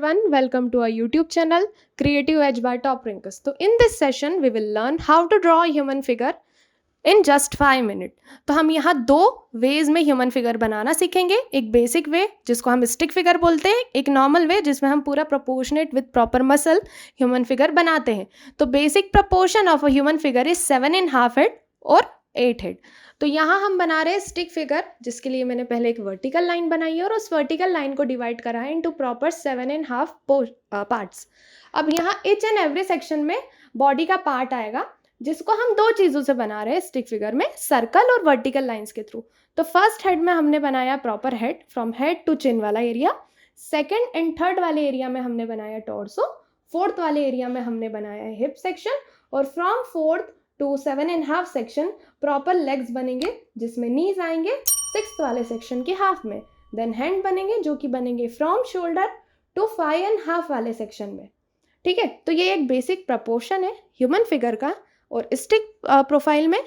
everyone, welcome to our YouTube channel Creative Edge by Top Rankers. So in this session we will learn how to draw a human figure in just 5 minutes. तो हम यहाँ दो veg में human figure बनाना सीखेंगे. एक basic way जिसको हम stick figure बोलते हैं, एक नॉर्मल वे जिसमें हम पूरा proportionate with proper muscle human figure बनाते हैं. तो basic proportion of a human figure is 7.5 head और 8 हेड. तो यहाँ हम बना रहे हैं स्टिक फिगर, जिसके लिए मैंने पहले एक वर्टिकल लाइन बनाई है और उस वर्टिकल लाइन को डिवाइड करा है इनटू प्रॉपर 7.5 पार्ट्स. अब यहाँ ईच एंड एवरी सेक्शन में बॉडी का पार्ट आएगा, जिसको हम दो चीज़ों से बना रहे हैं स्टिक फिगर में, सर्कल और वर्टिकल लाइंस के थ्रू. तो फर्स्ट हेड में हमने बनाया proper head, from head to chin वाला एरिया. सेकंड एंड थर्ड वाले एरिया में हमने बनाया टॉर्सो. फोर्थ वाले एरिया में हमने बनाया है हिप सेक्शन. और from fourth to 7.5 section proper legs बनेंगे, जिसमें नीज आएंगे सिक्स्थ वाले सेक्शन के हाफ में. देन हैंड बनेंगे, जो कि बनेंगे फ्रॉम शोल्डर टू 5.5 वाले सेक्शन में. ठीक है, तो ये एक बेसिक प्रपोर्शन है ह्यूमन फिगर का. और स्टिक प्रोफाइल में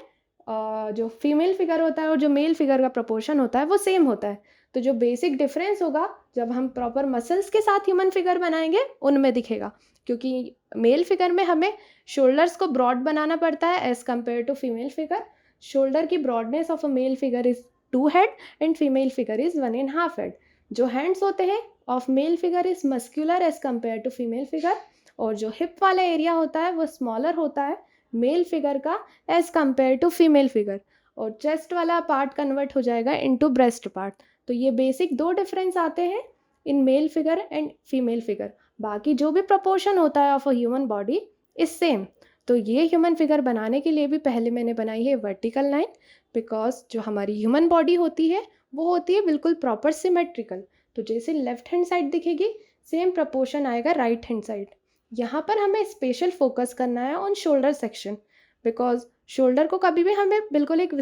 जो फीमेल फिगर होता है और जो मेल फिगर का प्रपोर्शन होता है वो सेम होता है. तो जो बेसिक डिफरेंस होगा जब हम प्रॉपर मसल्स के साथ ह्यूमन फिगर बनाएंगे उनमें दिखेगा, क्योंकि मेल फिगर में हमें शोल्डर्स को ब्रॉड बनाना पड़ता है as compare to female figure. Shoulder की broadness of a male figure is 2 head and female figure is 1.5 head. जो हैंड्स होते हैं of male figure is muscular as compare to female figure. और जो हिप वाला एरिया होता है वो स्मॉलर होता है मेल फिगर का as compare to female figure. और चेस्ट वाला पार्ट कन्वर्ट हो जाएगा इनटू ब्रेस्ट पार्ट. तो ये बेसिक दो डिफरेंस आते हैं in male figure and female figure. बाकी जो भी प्रपोर्शन होता है of a human body is same. तो ये ह्यूमन फिगर बनाने के लिए भी पहले मैंने बनाई है वर्टिकल लाइन, बिकॉज जो हमारी ह्यूमन बॉडी होती है वो होती है बिल्कुल प्रॉपर सिमेट्रिकल. तो जैसे लेफ्ट हैंड साइड दिखेगी सेम प्रपोर्शन आएगा राइट हैंड साइड. यहाँ पर हमें स्पेशल फोकस करना है on shoulder section, because shoulder को कभी भी हमें बिल्कुल एक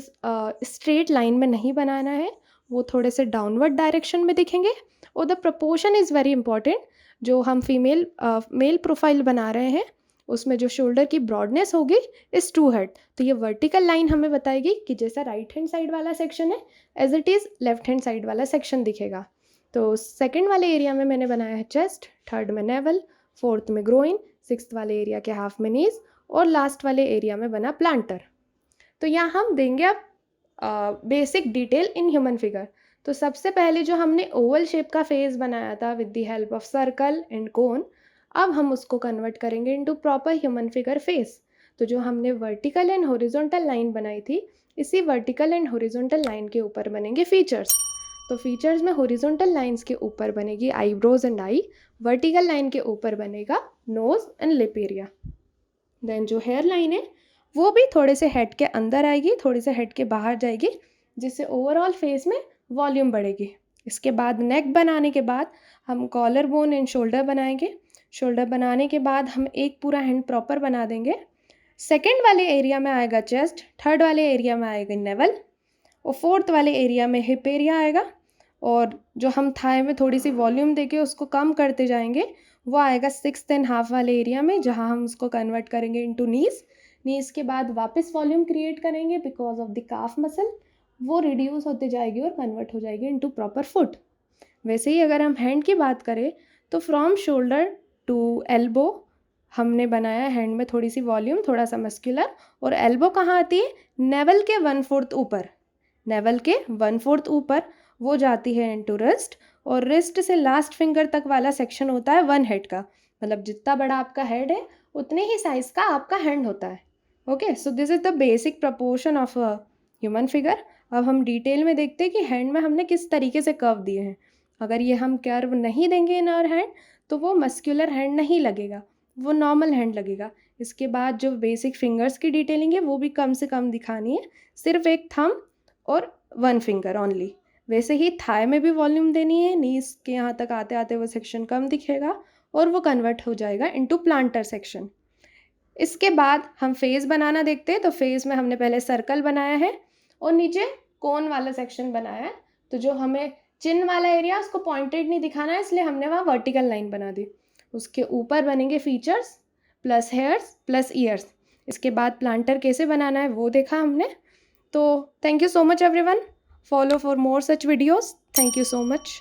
स्ट्रेट लाइन में नहीं बनाना है, वो थोड़े से डाउनवर्ड डायरेक्शन में दिखेंगे. और the proportion is very important. जो हम मेल प्रोफाइल बना रहे हैं उसमें जो शोल्डर की ब्रॉडनेस होगी इज़ 2 हेड. तो ये वर्टिकल लाइन हमें बताएगी कि जैसा राइट हैंड साइड वाला सेक्शन है as it is left hand side वाला सेक्शन दिखेगा. तो सेकेंड वाले एरिया में मैंने बनाया है चेस्ट, थर्ड में नेवल, फोर्थ में ग्रोइन, सिक्स्थ वाले एरिया के हाफ में नीज और लास्ट वाले एरिया में बना प्लांटर. तो यहाँ हम देंगे अब basic detail in human figure. तो सबसे पहले जो हमने ओवल शेप का फेस बनाया था with the help of circle and कोन, अब हम उसको कन्वर्ट करेंगे into proper human figure face. तो जो हमने वर्टिकल एंड हॉरिजॉन्टल लाइन बनाई थी, इसी वर्टिकल एंड हॉरिजॉन्टल लाइन के ऊपर बनेंगे फीचर्स. तो फीचर्स में हॉरिजॉन्टल लाइंस के ऊपर बनेगी eyebrows and eye, vertical line के ऊपर बनेगा nose and lip area. Then जो हेयर लाइन है वो भी थोड़े से हेड के अंदर आएगी, थोड़े से हेड के बाहर जाएगी, जिससे ओवरऑल फेस में वॉल्यूम बढ़ेगी. इसके बाद नेक बनाने के बाद हम कॉलर बोन एंड शोल्डर बनाएंगे. शोल्डर बनाने के बाद हम एक पूरा हैंड प्रॉपर बना देंगे. सेकेंड वाले एरिया में आएगा चेस्ट, थर्ड वाले एरिया में आएगा नेवल और फोर्थ वाले एरिया में हिप एरिया आएगा. और जो हम थाई में थोड़ी सी वॉल्यूम देके उसको कम करते जाएंगे वो आएगा 6.5 वाले एरिया में, जहाँ हम उसको कन्वर्ट करेंगे इनटू नीज. नीज के बाद वापस वॉल्यूम क्रिएट करेंगे because of the calf muscle, वो रिड्यूस होते जाएगी और कन्वर्ट हो जाएगी इनटू प्रॉपर फुट. वैसे ही अगर हम हैंड की बात करें तो फ्रॉम शोल्डर टू एल्बो हमने बनाया हैंड में थोड़ी सी वॉल्यूम, थोड़ा सा मस्कुलर. और एल्बो कहाँ आती है? नेवल के 1/4 ऊपर. नेवल के 1/4 ऊपर वो जाती है इनटू रिस्ट. और रिस्ट से लास्ट फिंगर तक वाला सेक्शन होता है 1 हेड का. मतलब जितना बड़ा आपका हेड है उतने ही साइज का आपका हैंड होता है. Okay, so this is the basic proportion of a human figure. अब हम डिटेल में देखते हैं कि हैंड में हमने किस तरीके से कर्व दिए हैं. अगर ये हम कर्व नहीं देंगे इन आवर हैंड तो वो मस्क्यूलर हैंड नहीं लगेगा, वो नॉर्मल हैंड लगेगा. इसके बाद जो बेसिक फिंगर्स की डिटेलिंग है वो भी कम से कम दिखानी है, सिर्फ एक थंब और 1 फिंगर ओनली. वैसे ही थाई में भी वॉल्यूम देनी है, नीज के यहाँ तक आते आते वो सेक्शन कम दिखेगा और वो कन्वर्ट हो जाएगा इनटू प्लांटर सेक्शन. इसके बाद हम फेस बनाना देखते हैं. तो फेस में हमने पहले सर्कल बनाया है और नीचे कोन वाला सेक्शन बनाया है. तो जो हमें चिन वाला एरिया उसको पॉइंटेड नहीं दिखाना है, इसलिए हमने वहाँ वर्टिकल लाइन बना दी. उसके ऊपर बनेंगे features plus hairs plus years. इसके बाद प्लांटर कैसे बनाना है वो देखा हमने. तो thank you so much everyone. Follow for more such videos. Thank you so much.